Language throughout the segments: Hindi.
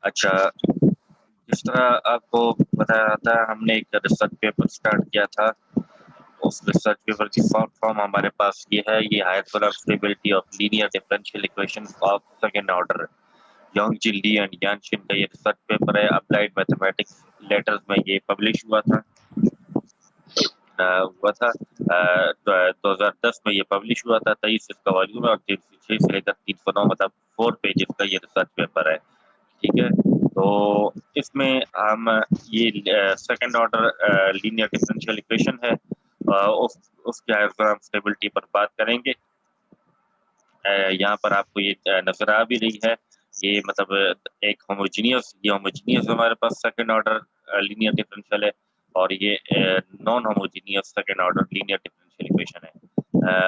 अच्छा, जिस तरह आपको बताया था, हमने एक रिसर्च पेपर स्टार्ट किया था। उस रिसर्च पेपर की शॉर्ट फॉर्म हमारे पास ये है। ये hydrograph stability of linear differential equation of second order, Yongji Li and Yanshin का ये रिसर्च पेपर है। अप्लाइड मैथमेटिक्स लेटर्स में ये पब्लिश हुआ था। 2010 में ये पब्लिश हुआ था। 23 इसका वॉल्यूम है और 306 से लेकर 309 मतलब 4 पेजेस का ये रिसर्च पेपर है। ठीक है, तो इसमें हम ये second order linear differential equation है, उसके हाइड्रोग्राफ स्टेबिलिटी पर बात करेंगे। यहाँ पर आपको ये नजर आ भी रही है। ये मतलब एक होमोजीनियस हमारे पास सेकंड ऑर्डर लीनियर डिफरेंशियल है, और ये non homogeneous second order linear differential equation है।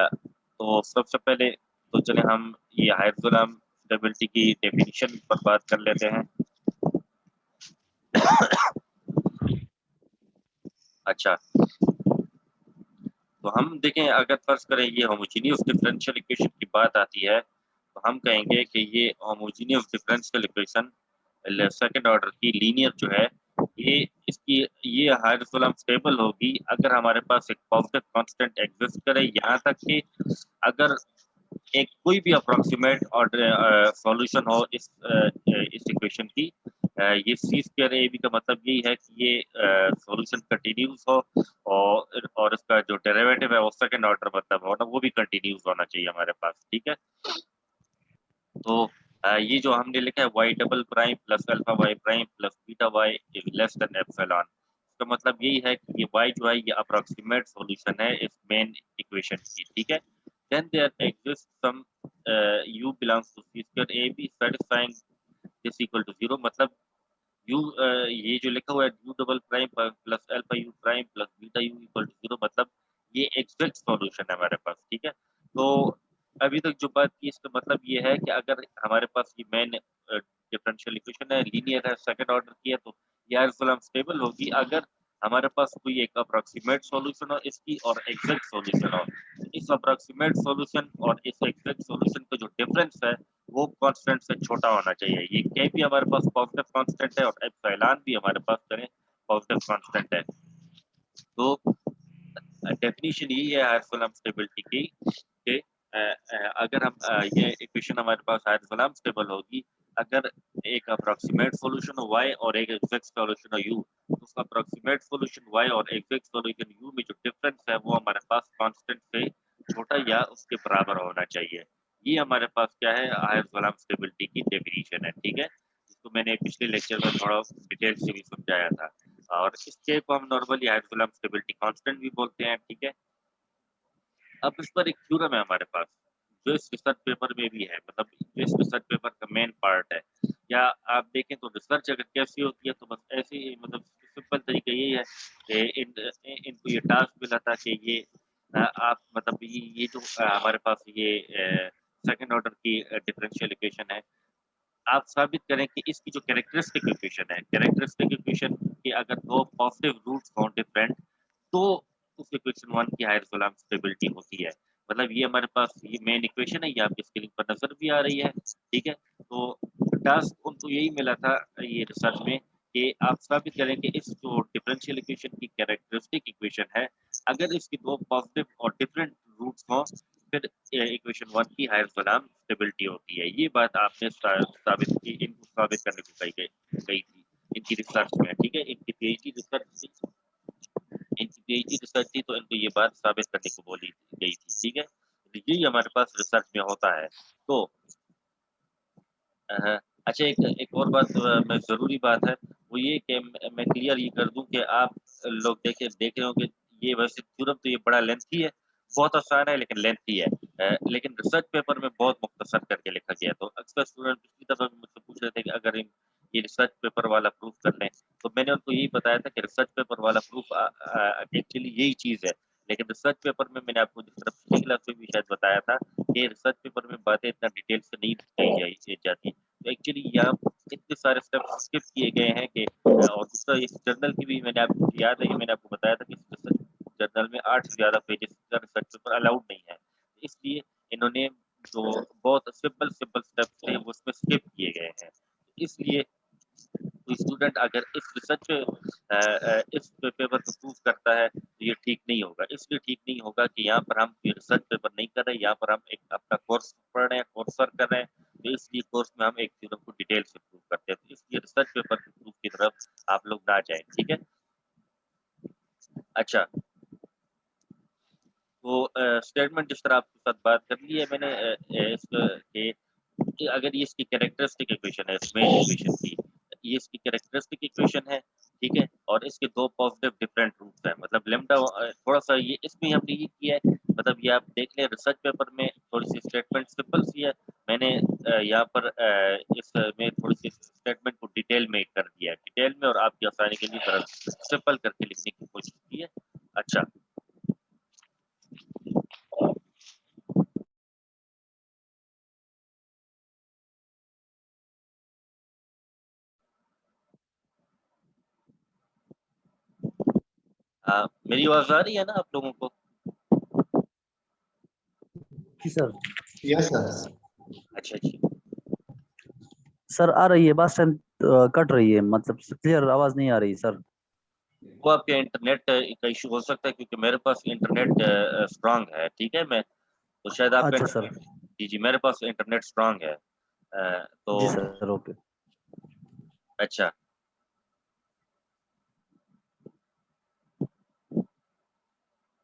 तो सबसे पहले तो चले हम ये हाइड्रोग्राफ स्टेबिलिटी की डेफिनेशन पर बात कर लेते हैं। अच्छा, तो हम देखें, अगर फर्ज करें ये होमोजीनियस डिफरेंशियल इक्वेशन की बात आती है, तो हम कहेंगे कि ये homogeneous differential equation second order की लीनियर जो है, ये इसकी ये हाइड्रोग्राफ स्टेबल होगी अगर हमारे पास एक पॉजिटिव कांस्टेंट एग्जिस्ट करे, यहाँ तक कि अगर एक कोई भी अप्रोक्सीमेट और सॉल्यूशन हो इस इक्वेशन की। ये सी स्क्वायर ए बी का मतलब यही है कि ये सॉल्यूशन कंटिन्यूस हो, और इसका जो डेरिवेटिव है वो सेकंड ऑर्डर मतलब हो ना, वो भी कंटिन्यूस होना चाहिए हमारे पास। ठीक है, तो ये जो हमने लिखा है y double prime plus alpha y prime plus beta y is less then epsilon, इसका मतलब यही है कि ये y जो है ये अप्रोक्सीमेट सॉल्यूशन है इस मेन इक्वेशन की। ठीक है, then there exist some u belongs to c square a b satisfying this equal to 0, मतलब u ये जो लिखा हुआ है u double prime plus alpha u prime plus beta u equal to 0, मतलब ये एग्जैक्ट सॉल्यूशन है हमारे पास। ठीक है, तो अभी तक जो बात की इसका मतलब ये है कि अगर हमारे पास ये मेन डिफरेंशियल इक्वेशन है, लीनियर है, सेकंड ऑर्डर की है, तो ये आइसोलेम स्टेबल होगी अगर हमारे पास कोई एक अप्रोक्सीमेट सॉल्यूशन हो इसकी और एग्जैक्ट सॉल्यूशन हो। इस अप्रोक्सीमेट सॉल्यूशन और इस एग्जैक्ट सॉल्यूशन का जो डिफरेंस है वो कांस्टेंट से छोटा होना चाहिए। ये के भी हमारे पास पॉजिटिव कांस्टेंट है और एप्सिलॉन भी हमारे पास करें पॉजिटिव कांस्टेंट है। तो डेफिनेशन यही है हाइड्रोग्राफ स्टेबिलिटी की कि अगर हम ये इक्वेशन हमारे पास हाइड्रोग्राफ स्टेबल होगी अगर एक अप्रोक्सीमेट सॉल्यूशन हो y और एक एग्जैक्ट सॉल्यूशन हो u, तो उसका अप्रोक्सीमेट सॉल्यूशन y और एग्जैक्ट सॉल्यूशन u में जो डिफरेंस है वो हमारे पास कांस्टेंट से छोटा या उसके बराबर होना चाहिए। ये हमारे पास क्या है, हाइड्रोग्राफ स्टेबिलिटी की डेफिनेशन है। ठीक है, इसको मैंने पिछले लेक्चर में थोड़ा डिटेल से भी समझाया था, और इसके को हम नॉर्मली हाइड्रोग्राफ स्टेबिलिटी कांस्टेंट भी बोलते हैं। ठीक है, अब इस पर एक थ्योरम है हमारे पास जो इस रिसर्च पेपर में भी है, मतलब जो इस रिसर्च पेपर का मेन पार्ट है। या आप देखें तो रिसर्च अगर कैसी होती है तो बस ऐसे ही, मतलब सिंपल तरीका यही है कि इनको ये टास्क मिला था कि ये आप मतलब ये जो हमारे पास ये सेकंड ऑर्डर की डिफरेंशियल इक्वेशन है, आप साबित करें कि इसकी जो कैरेक्टरिस्टिक इक्वेशन है, कैरेक्टरिस्टिक इक्वेशन के अगर दो पॉजिटिव रूट्स हों डिफरेंट, तो उस इक्वेशन वन की हायर कोलम स्टेबिलिटी होती है। मतलब ये हमारे पास ये मेन इक्वेशन है, ये आपकी स्क्रीन पर नजर भी आ रही है। ठीक है, तो टास्क उनको यही मिला था ये रिसर्च में कि आप साबित करें कि इस जो डिफरेंशियल इक्वेशन की कैरेक्टरिस्टिक इक्वेशन है, अगर इसकी दो पॉजिटिव और डिफरेंट रूट्स हों, फिर इक्वेशन वन की हायर कोलम स्टेबिलिटी होती है। ये बात आपने साबित की, इनको साबित करने को गई थी इनकी रिसर्च में। ठीक है, इनकी पीएचडी रिसर्च थी, इनकी पीएचडी रिसर्च थी, तो इनको ये बात साबित करने को बोली गई थी। ठीक है, तो यही हमारे पास रिसर्च में होता है। तो अच्छा, एक और बात मैं ज़रूरी बात है वो ये कि मैं क्लियर ये कर दूं कि आप लोग देख रहे होंगे ये वैसे थ्योरम तो ये बड़ा लेंथी है, बहुत आसान है लेकिन लेंथी है। लेकिन रिसर्च पेपर में बहुत मुख्तसर करके लिखा गया। तो अक्सर स्टूडेंट पिछली दफा भी मुझसे पूछ रहे थे कि अगर ये रिसर्च पेपर वाला प्रूफ कर लें, तो मैंने उनको यही बताया था कि रिसर्च पेपर वाला प्रूफ एक्चुअली यही चीज़ है। लेकिन रिसर्च पेपर में मैंने आपको जिस तरह पिछली क्लास में भी शायद बताया था कि रिसर्च पेपर में बातें इतना डिटेल से नहीं बताई जाती। तो एक्चुअली यहाँ इतने सारे स्टेप्स स्किप किए गए हैं कि और दूसरा इस जर्नल की भी मैंने आपको याद है कि मैंने आपको बताया था कि इस जर्नल में 8 से ज़्यादा पेजेस का रिसर्च पेपर अलाउड नहीं है, इसलिए इन्होंने जो बहुत सिंपल सिंपल स्टेप्स थे वो उसमें स्किप किए गए हैं। इसलिए तो स्टूडेंट अगर इस रिसर्च इस पेपर को प्रूव करता है तो ये ठीक नहीं होगा। इसलिए ठीक नहीं होगा कि यहाँ पर हम ये रिसर्च पेपर नहीं कर रहे, यहाँ पर हम एक अपना कोर्स पढ़ रहे हैं, कोर्स वर्क कर रहे हैं, तो इसलिए कोर्स में हम एक थ्योरम को डिटेल से प्रूव करते हैं। तो इसलिए रिसर्च पेपर के प्रूफ की तरफ आप लोग ना जाएं, ठीक है। अच्छा, तो स्टेटमेंट जिस तरह आपके साथ बात कर ली है मैंने कि अगर ये इसकी कैरेक्टरिस्टिक इक्वेशन है, इस मेन इक्वेशन की, ये इसकी कैरेक्टरिस्टिक इक्वेशन है, ठीक है, और इसके दो पॉजिटिव डिफरेंट रूट्स हैं, मतलब लेमडा थोड़ा सा ये इसमें हमने ये किया है, मतलब ये आप देख लें रिसर्च पेपर में थोड़ी सी स्टेटमेंट सिंपल सी है, मैंने यहाँ पर इसमें थोड़ी सी स्टेटमेंट को डिटेल में कर दिया है, डिटेल में, और आपकी आसानी के लिए जरा सिंपल करके लिखने की कोशिश की है। अच्छा, मेरी आवाज आ रही है ना आप लोगों को? जी सर। Yes sir. अच्छा जी, सर आ रही है, बात कट रही है, मतलब क्लियर आवाज नहीं आ रही सर। वो आपके इंटरनेट का इशू हो सकता है, क्योंकि मेरे पास इंटरनेट स्ट्रांग है, ठीक है, मैं तो शायद आपका अच्छा सर। जी जी, मेरे पास इंटरनेट स्ट्रांग है, तो जी सर, ओके। अच्छा,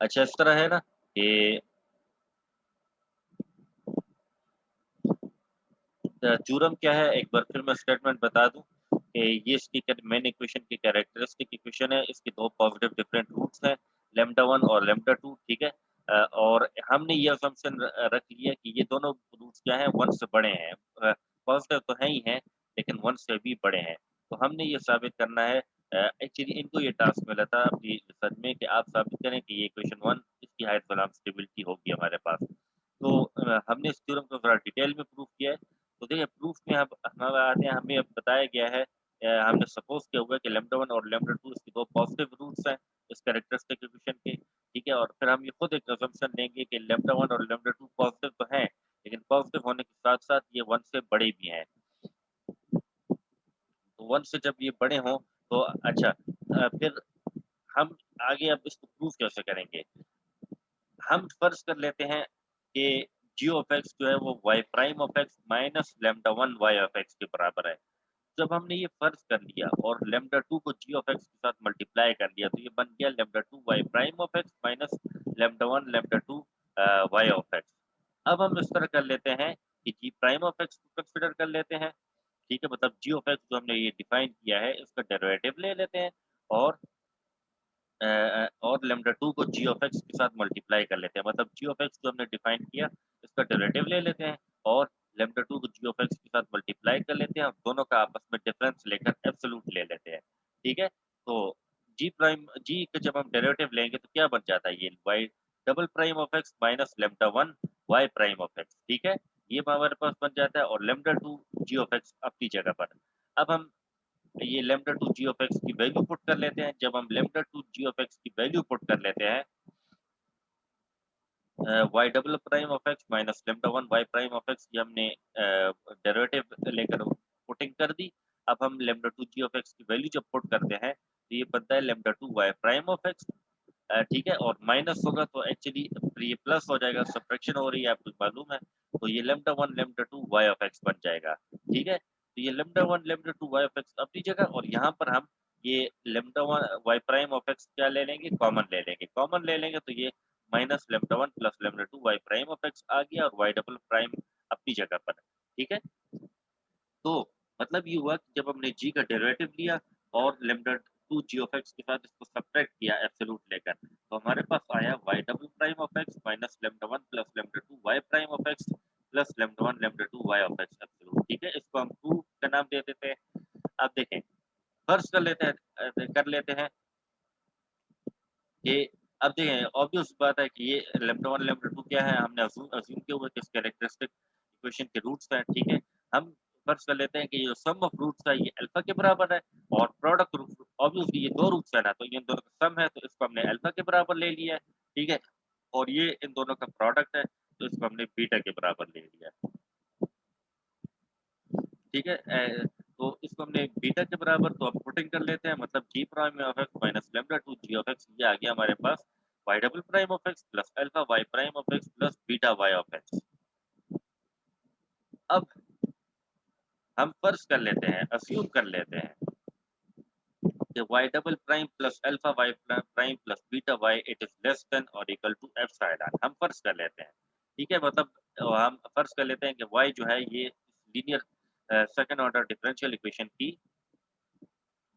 अच्छा इस तरह है ना कि थ्योरम क्या है, एक बार फिर मैं स्टेटमेंट बता दूं कि ये इसकी मेन इक्वेशन की कैरेक्टरिस्टिक इक्वेशन है, इसके दो पॉजिटिव डिफरेंट रूट्स हैं, लेमडा 1 और लेमडा 2, ठीक है, और हमने ये असम्पशन रख लिया कि ये दोनों रूट्स क्या हैं, 1 से बड़े हैं, पॉजिटिव तो है ही हैं लेकिन 1 से भी बड़े हैं। तो हमने ये साबित करना है, एक्चुअली इनको ये टास्क मिला था अपनी रिसर्च में कि आप साबित करें कि ये इक्वेशन 1 इसकी हाइट बनाम स्टेबिलिटी होगी हमारे पास। तो हमने इस थ्योरम को थोड़ा डिटेल में प्रूव किया है। तो देखिए प्रूफ में अब हम आते हैं, हमें अब बताया गया है, हमने सपोज किया हुआ है कि लेमडा 1 और लेमडा 2 इसके दो पॉजिटिव रूट्स हैं इस कैरेक्टरिस्टिक इक्वेशन के, ठीक है, और फिर हम ये खुद एक असम्पशन लेंगे कि लेमडा 1 और लेमडा 2 पॉजिटिव तो हैं, लेकिन पॉजिटिव होने के साथ साथ ये 1 से बड़े भी हैं। तो 1 से जब ये बड़े हों तो अच्छा, फिर हम आगे अब इसको प्रूफ कैसे करेंगे। हम फर्ज कर लेते हैं कि जी ऑफ एक्स जो है वो y prime of x minus lambda 1 y of x के बराबर है। जब हमने ये फर्ज कर लिया और लेमडा 2 को जी ऑफ एक्स के साथ मल्टीप्लाई कर दिया तो ये बन गया lambda 2 y prime of x minus lambda 1 lambda 2 y of x. अब हम इस तरह कर लेते हैं कि जी प्राइम ऑफ एक्स को कंसिडर कर लेते हैं, ठीक है, मतलब जी ऑफ एक्स जो हमने ये डिफाइन किया है इसका डेरिवेटिव ले लेते हैं, और और लेमडा 2 को जी ऑफ एक्स के साथ मल्टीप्लाई कर लेते हैं, मतलब जी ऑफ एक्स जो हमने डिफाइन किया इसका डेरिवेटिव ले लेते हैं, और लेमडा 2 को जी ऑफ एक्स के साथ मल्टीप्लाई कर लेते हैं, और दोनों का आपस में डिफरेंस लेकर एब्सोल्यूट ले लेते हैं, ठीक है। तो जी प्राइम जी का जब हम डेरिवेटिव लेंगे तो क्या बन जाता है, ये y double prime of x minus lambda 1 y prime of x, ठीक है, ये हमारे पास बन जाता है, और लेमडा 2 जी ऑफ एक्स अपनी जगह पर। अब हम ये लेमडा 2 जी ऑफ एक्स की वैल्यू पुट कर लेते हैं। जब हम लेमडा 2 जी ऑफ एक्स की वैल्यू पुट कर लेते हैं, y double prime of x minus lambda 1 y prime of x, ये हमने डेरिवेटिव लेकर पुटिंग कर दी। अब हम लेमडा 2 जी ऑफ एक्स की वैल्यू जब पुट करते हैं तो ये बनता है lambda 2 y prime of x, ठीक है, और माइनस होगा तो एक्चुअली ये प्लस हो जाएगा, सब्ट्रैक्शन हो रही है आपको मालूम है, तो ये lambda 1 lambda 2 y of x बन जाएगा, ठीक है। तो ये lambda 1 lambda 2 y of x अपनी जगह, और यहाँ पर हम ये lambda 1 y prime of x क्या ले लेंगे, कॉमन ले लेंगे, कॉमन ले लेंगे तो ये minus lambda 1 plus lambda 2 y prime of x आ गया, और वाई डबल प्राइम अपनी जगह पर, ठीक है। तो मतलब ये हुआ कि जब हमने जी का डेरिवेटिव लिया और लेमडा 2 जी ऑफ एक्स के साथ इसको सब्ट्रैक्ट किया एब्सोल्यूट लेकर, तो हमारे पास आया y double prime of x minus lambda 1 plus lambda 2 y prime of x plus lambda 1 lambda 2 y of x absolute, ठीक है, इसको हम 2 का नाम दे देते हैं। अब देखें, फर्स्ट कर लेते हैं कि अब देखें ऑब्वियस बात है कि ये लेमडा 1 लेमडा 2 क्या है, हमने अज्यूम किया हुआ कि इस कैरेक्टरिस्टिक इक्वेशन के रूट्स हैं, ठीक है। हम फर्ज कर लेते हैं कि ये सम ऑफ रूट्स है ये अल्फा के बराबर है, और प्रोडक्ट रूट ऑब्वियसली ये दो रूट्स है ना, तो ये दोनों का सम है तो इसको हमने अल्फा के बराबर ले लिया है, ठीक है, और ये इन दोनों का प्रोडक्ट है तो इसको हमने बीटा के बराबर ले लिया है, ठीक है। तो इस इसको हमने बीटा के बराबर, तो अब पुटिंग कर लेते हैं, मतलब g prime of x minus lambda to g of x, ये आ गया हमारे पास y double prime of x plus alpha y prime of x plus beta y of x। अब हम फर्ज कर लेते हैं, अस्यूम कर लेते हैं कि y double prime plus alpha y prime plus beta y it is less than और इक्वल टू एप्सिलॉन। हम फर्ज कर लेते हैं, ठीक है, मतलब हम फर्ज कर लेते हैं कि y जो है ये linear second order differential equation की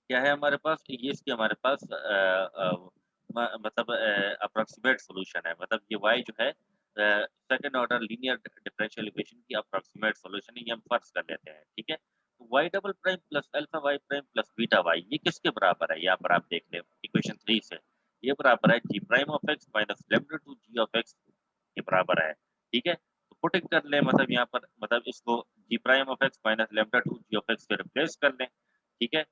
क्या है हमारे पास, ये इसकी हमारे पास मतलब अप्रोक्सीमेट सॉल्यूशन है, मतलब ये y जो है second order linear differential equation की अप्रोक्सीमेट सॉल्यूशन है, ये हम फर्ज कर लेते हैं, ठीक है। तो y double prime plus alpha y prime plus beta y ये किसके बराबर है, यहाँ पर आप देख लें इक्वेशन 3 से, ये बराबर है g prime of x minus lambda to g of x के बराबर है, ठीक है। तो पुटिंग कर लें, मतलब यहाँ पर मतलब इसको g prime of x minus lambda to g of x से रिप्लेस कर लें, ठीक है,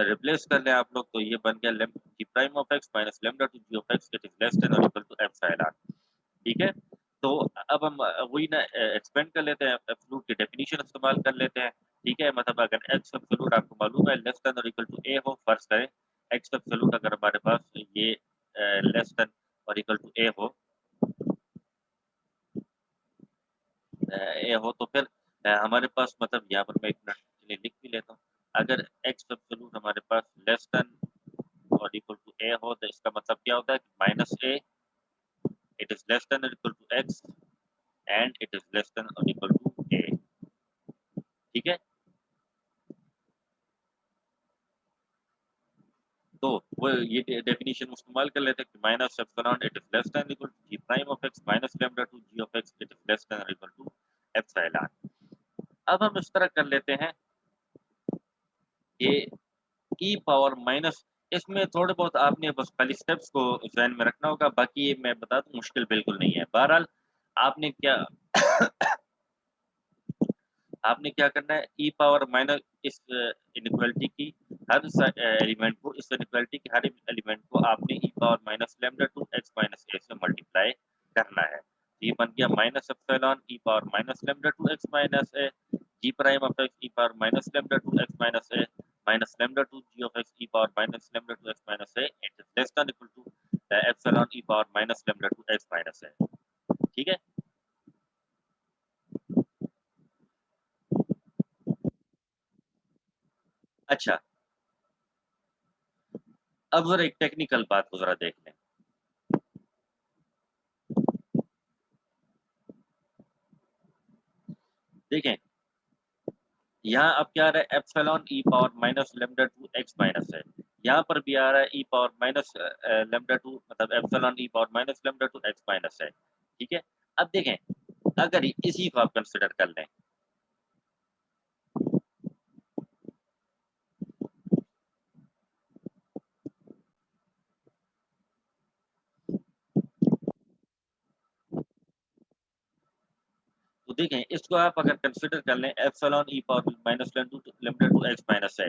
रिप्लेस कर लें आप लोग, तो ये बन गया g prime of x minus lambda to g of x it is less than और इक्वल टू एप्सिलॉन, ठीक है। तो अब हम वही ना एक्सपेंड कर लेते हैं, एब्सोल्यूट की डेफिनेशन इस्तेमाल कर लेते हैं, ठीक है, मतलब अगर x एब्सोल्यूट आपको मालूम है लेस देन और इक्वल टू a हो, फर्ज करें x एब्सोल्यूट अगर हमारे पास ये लेस देन और इक्वल टू a हो, तो फिर हमारे पास मतलब यहाँ पर मैं एक मिनट के लिए लिख भी लेता हूँ, अगर x एब्सोल्यूट हमारे पास लेस देन और इक्वल टू a हो, तो इसका मतलब क्या होता है कि minus a it is less than और equal to x and it is less than और इक्वल टू a, ठीक है। तो वो ये डेफिनेशन इस्तेमाल कर लेते हैं कि minus epsilon it is less than equal to g prime of x minus lambda to g of x it is less than और इक्वल टू एप्सिलॉन। अब हम इस तरह कर लेते हैं ये ई पावर माइनस, इसमें थोड़े बहुत आपने बस खाली स्टेप्स को ध्यान में रखना होगा, बाकी ये मैं बता दूं मुश्किल बिल्कुल नहीं है। बहरहाल आपने क्या आपने क्या करना है, ई पावर माइनस इस इनइक्वालिटी की हर एलिमेंट को, इस इनइक्वालिटी के हर एलिमेंट को आपने e power minus lambda two x minus a से मल्टीप्लाई करना है। ये बन गया minus epsilon e power minus lambda two x minus a g prime of x e power minus lambda two x minus a minus lambda two g of x e power minus lambda two x minus a it is less than equal to epsilon e power minus lambda two x minus ए, ठीक है। अच्छा, अब जरा एक टेक्निकल बात को जरा देख लें। देखें यहाँ अब क्या आ रहा है, epsilon e power minus lambda two x minus है, यहाँ पर भी आ रहा है e power minus lambda two, मतलब epsilon e power minus lambda two x minus है, ठीक है। अब देखें अगर इसी को आप कंसिडर कर लें, तो देखें इसको आप अगर कंसिडर कर लें epsilon e power minus lambda two x minus है,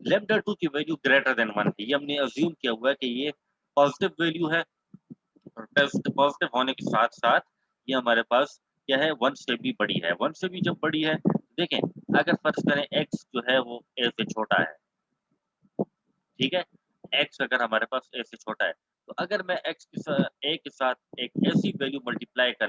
लैम्डा टू की वैल्यू ग्रेटर देन 1 है, ये हमने अज्यूम किया हुआ है कि ये पॉजिटिव वैल्यू है, और पॉजिटिव होने के साथ साथ ये हमारे पास क्या है, 1 से भी बड़ी है। 1 से भी जब बड़ी है तो देखें अगर फर्ज करें x जो है वो a से छोटा है, ठीक है, x अगर हमारे पास a से छोटा है, तो अगर मैं x के साथ a के साथ एक ऐसी वैल्यू मल्टीप्लाई कर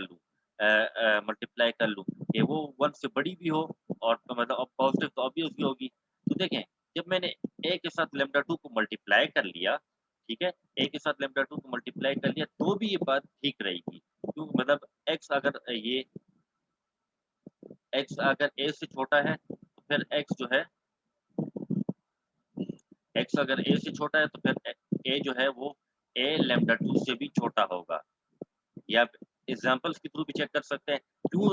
लूँ कि वो 1 से बड़ी भी हो और तो मतलब पॉजिटिव तो ऑब्वियस भी होगी, तो देखें जब मैंने a के साथ लैम्डा 2 को मल्टीप्लाई कर लिया, ठीक है, a के साथ लैम्डा 2 को मल्टीप्लाई कर लिया, तो भी ये बात ठीक रहेगी, क्यों, मतलब x अगर ये x अगर a से छोटा है तो फिर x जो है, x अगर a से छोटा है तो फिर a जो है वो a लैम्डा 2 से भी छोटा होगा, या एग्जांपल्स के थ्रू भी चेक कर सकते हैं क्यों,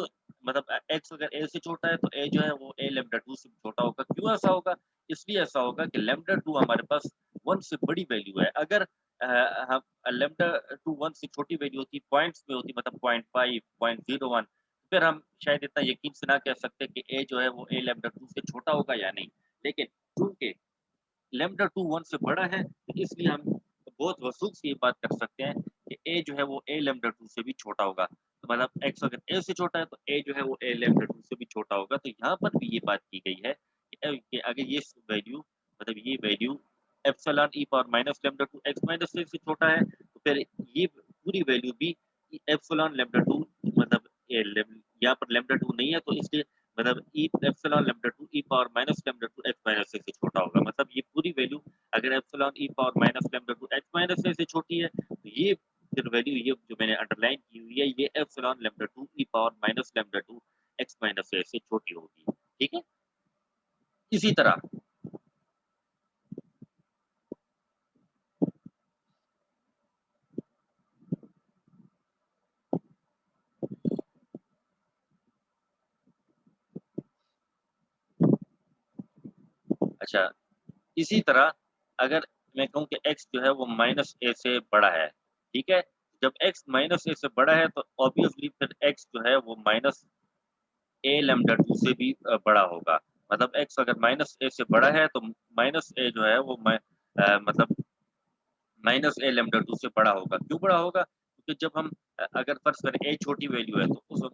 मतलब x अगर a से छोटा है तो a जो है वो a लैम्डा 2 से भी छोटा होगा। क्यों ऐसा होगा, इसलिए ऐसा होगा कि लैम्डा 2 हमारे पास 1 से बड़ी वैल्यू है। अगर हम लैम्डा 2 1 से छोटी वैल्यू होती, पॉइंट्स में होती, मतलब 0.5 0.01, फिर हम शायद इतना यकीन से ना कह सकते कि a जो है वो a लैम्डा 2 से छोटा होगा या नहीं, लेकिन चूंकि लैम्डा 2 1 से बड़ा है, तो इसलिए हम बहुत वसूख से ये बात कर सकते हैं कि a जो है वो a लैम्ब्डा 2 से भी छोटा होगा। तो मतलब x अगर a से छोटा है तो a जो है वो a लैम्ब्डा 2 से भी छोटा होगा। तो यहाँ पर भी ये बात की गई है कि अगर ये वैल्यू मतलब ये value epsilon e power minus lambda 2 x minus a से छोटा है, तो फिर ये पूरी वैल्यू भी एप्सिलॉन लैम्ब्डा 2 मतलब यहाँ पर लैम्ब्डा 2 नहीं है, तो इसलिए मतलब e epsilon lambda 2 e power minus lambda 2 x minus a से छोटा होगा। मतलब ये पूरी वैल्यू अगर epsilon e power minus lambda 2 x minus a से छोटी है, तो ये फिर वैल्यू ये जो मैंने अंडरलाइन की हुई है, ये epsilon lambda 2 e power minus lambda 2 x minus a से छोटी होगी। ठीक है? इसी तरह अच्छा, इसी तरह अगर मैं कहूँ कि x जो है वो माइनस a से बड़ा है, ठीक है? जब x माइनस a से बड़ा है तो ऑब्वियसली फिर x जो है वो माइनस a लैम्ब्डा 2 से भी बड़ा होगा। मतलब x अगर माइनस a से बड़ा है तो माइनस a जो है वो मतलब माइनस ए लैम्ब्डा 2 से बड़ा होगा। क्यों बड़ा होगा? क्योंकि जब हम अगर फ़र्ज़ करें a छोटी वैल्यू है तो उस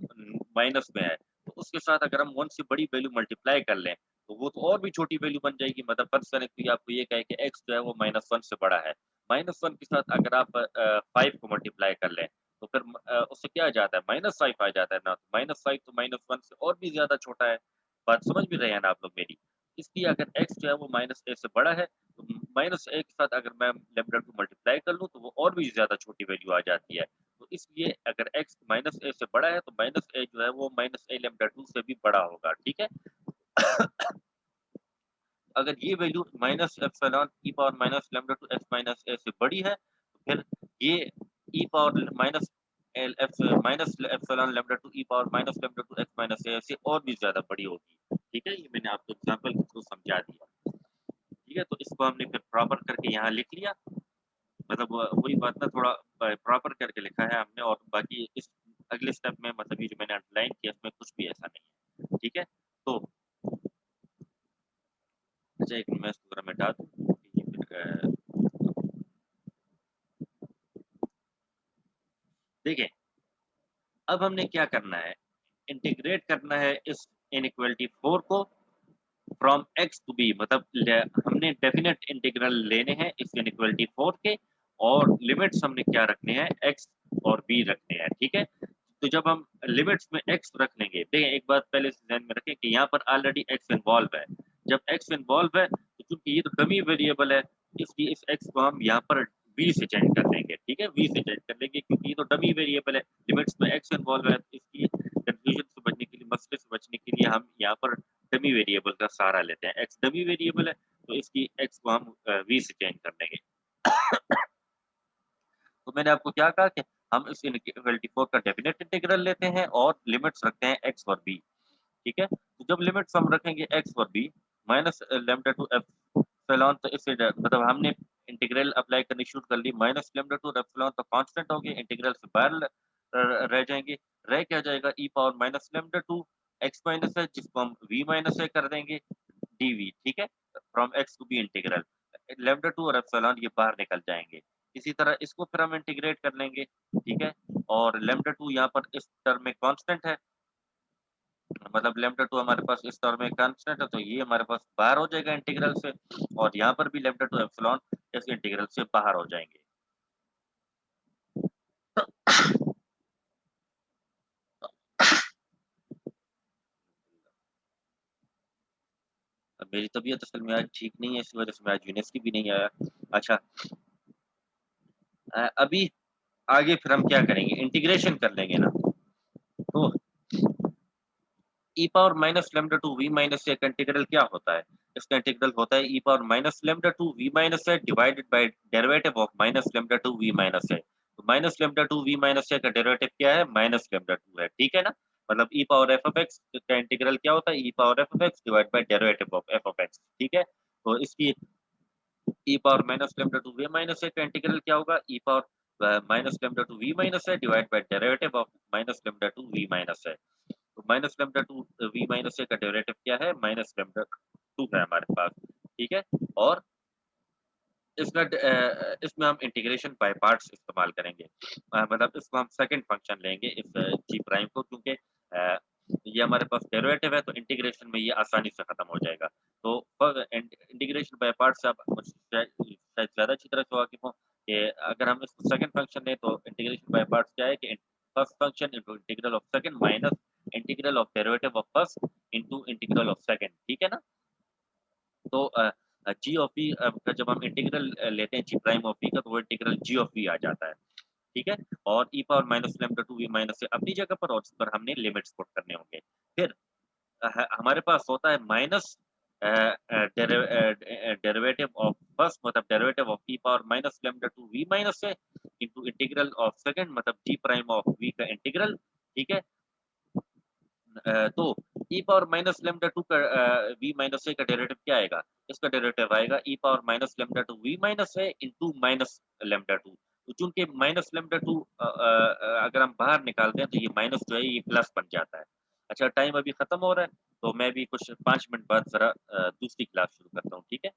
माइनस में है, तो उसके साथ अगर हम 1 से बड़ी वैल्यू मल्टीप्लाई कर लें, तो वो तो और भी छोटी वैल्यू बन जाएगी। मतलब फ़र्ज़ करें कोई आपको ये कहे कि x जो है वो -1 से बड़ा है। -1 के साथ अगर आप 5 को मल्टीप्लाई कर लें, तो फिर उससे क्या आ जाता है? -5 आ जाता है ना। -5 तो -1 से और भी ज़्यादा छोटा है। बात समझ भी रहे हैं ना आप लोग मेरी? इसलिए अगर x जो है वो -a से बड़ा है, तो माइनस ए के साथ अगर मैं लैम्ब्डा 2 मल्टीप्लाई कर लूँ, तो वो और भी ज़्यादा छोटी वैल्यू आ जाती है। तो इसलिए अगर x माइनस ए से बड़ा है, तो माइनस ए जो है वो माइनस ए लैम्ब्डा 2 से भी बड़ा होगा, ठीक है? अगर ये value minus epsilon e power minus lambda 2 x minus a से बड़ी है, तो फिर ये ई पावर माइनस एल एप्स minus epsilon lambda 2 e power minus lambda 2 x minus a से और भी ज़्यादा बड़ी होगी, ठीक है? ये मैंने आपको एग्ज़ाम्पल के थ्रू समझा दिया, ठीक है? तो इसको हमने फिर प्रॉपर करके यहाँ लिख लिया। मतलब वही बात ना थोड़ा प्रॉपर करके लिखा है हमने और बाकी इस अगले स्टेप में मतलब ये जो मैंने अंडरलाइन किया इसमें कुछ भी ऐसा नहीं है, ठीक है? तो अच्छा एक मैं इसको ज़रा मिटा दूँ ये फिर देखिए, अब हमने क्या करना है, इंटीग्रेट करना है इस इनइक्वालिटी 4 को फ्रॉम x टू b मतलब हमने डेफिनेट इंटीग्रल लेने हैं इस इनइक्वालिटी 4 के और लिमिट्स हमने क्या रखने हैं x और b रखने हैं, ठीक है? तो जब हम लिमिट्स में x रख लेंगे, देखिए एक बात पहले से ध्यान में रखें कि यहाँ पर ऑलरेडी x इन्वॉल्व है। जब x इन्वॉल्व है तो चूंकि ये तो डमी वेरिएबल है, इसलिए इस x को हम यहाँ पर v से चेंज कर लेंगे, ठीक है? v से चेंज कर लेंगे क्योंकि ये तो डमी वेरिएबल है, लिमिट्स में x इन्वॉल्व है, तो इसलिए कंफ्यूजन से बचने के लिए, मसले से बचने के लिए हम यहाँ पर डमी वेरिएबल का सहारा लेते हैं। x डमी वेरिएबल है, तो इसकी x को हम v से चेंज कर लेंगे। तो मैंने आपको क्या कहा कि हम इस इनइक्वालिटी 4 का डेफिनेट इंटीग्रल लेते हैं और लिमिट्स रखते हैं x और b, ठीक है? तो जब लिमिट्स हम रखेंगे x और b माइनस लैम्ब्डा 2 एप्सिलॉन तो इससे मतलब हमने इंटीग्रल अप्लाई करनी शुरू कर ली माइनस लैम्ब्डा 2 एप्सिलॉन तो कांस्टेंट हो गए, इंटीग्रल से बाहर रह जाएँगे। रह क्या जाएगा e power minus lambda 2 x minus है जिसको हम v माइनस a कर देंगे dv, ठीक है? From x to b integral lambda 2 और एप्सिलॉन ये बाहर निकल जाएँगे। इसी तरह इसको फिर हम इंटीग्रेट कर लेंगे, ठीक है? और लैम्ब्डा 2 यहाँ पर इस टर्म में कांस्टेंट है, मतलब लैम्ब्डा 2 हमारे पास इस टर्म में कांस्टेंट है, तो ये हमारे पास बाहर हो जाएगा इंटीग्रल से और यहाँ पर भी लैम्ब्डा 2 एप्सिलॉन इस इंटीग्रल से बाहर हो जाएँगे। अब मेरी तबीयत असल में आज ठीक नहीं है, इस वजह से मैं आज यूनिवर्सिटी भी नहीं आया। अच्छा अभी आगे फिर हम क्या करेंगे? इंटीग्रेशन कर लेंगे ना, तो e power minus lambda 2 v minus a का इंटीग्रल क्या होता है? इसका इंटीग्रल होता है e power minus lambda 2 v minus a divided by derivative of minus lambda 2 v minus a. तो minus lambda 2 v minus a का डेरिवेटिव क्या है? माइनस लैम्ब्डा 2 है, ठीक है ना? मतलब e power f of x का इंटीग्रल क्या होता है? E power f of x divide by derivative of f of x, ठीक है? तो इसकी e power minus lambda 2 v minus a का इंटीग्रल क्या होगा? E power minus lambda 2 v minus a divide by derivative of minus lambda 2 v minus a. तो minus lambda 2 v minus a का डेरिवेटिव क्या है? माइनस लैम्ब्डा 2 है हमारे पास, ठीक है? और इसमें हम इंटीग्रेशन बाय पार्ट्स इस्तेमाल करेंगे। मतलब इसको हम सेकंड फंक्शन लेंगे इस जी प्राइम को, क्योंकि ये हमारे पास डेरिवेटिव है तो इंटीग्रेशन में ये आसानी से खत्म हो जाएगा। तो इंटीग्रेशन बाय पार्ट्स आप शायद ज़्यादा अच्छी तरह से वाकिफ़ हो कि अगर हम इसको सेकंड फंक्शन लें तो इंटीग्रेशन बाय पार्ट्स क्या है कि first function into integral of second minus integral of derivative of first into integral of second, ठीक है ना? तो जी ऑफ पी का जब हम इंटीग्रल लेते हैं जी प्राइम ऑफ पी का, तो वो इंटीग्रल जी ऑफ पी आ जाता है, ठीक है? और e power minus lambda 2 v minus से अपनी जगह पर और उस पर हमने लिमिट्स पुट करने होंगे। फिर हमारे पास होता है माइनस डेरिवेटिव ऑफ फर्स्ट, मतलब derivative of e power minus lambda 2 v minus से इंटू इंटीग्रल ऑफ सेकंड, मतलब जी प्राइम ऑफ वी का इंटीग्रल, ठीक है? तो ई पावर माइनस लैम्ब्डा 2 का वी माइनस ए का डेरिवेटिव क्या आएगा? इसका डेरिवेटिव आएगा e power minus lambda 2 v minus a into minus lambda 2। तो चूंकि माइनस लैम्ब्डा 2 अगर हम बाहर निकालते हैं तो ये माइनस जो है ये प्लस बन जाता है। अच्छा, टाइम अभी खत्म हो रहा है, तो मैं भी कुछ 5 मिनट बाद जरा दूसरी क्लास शुरू करता हूँ, ठीक है?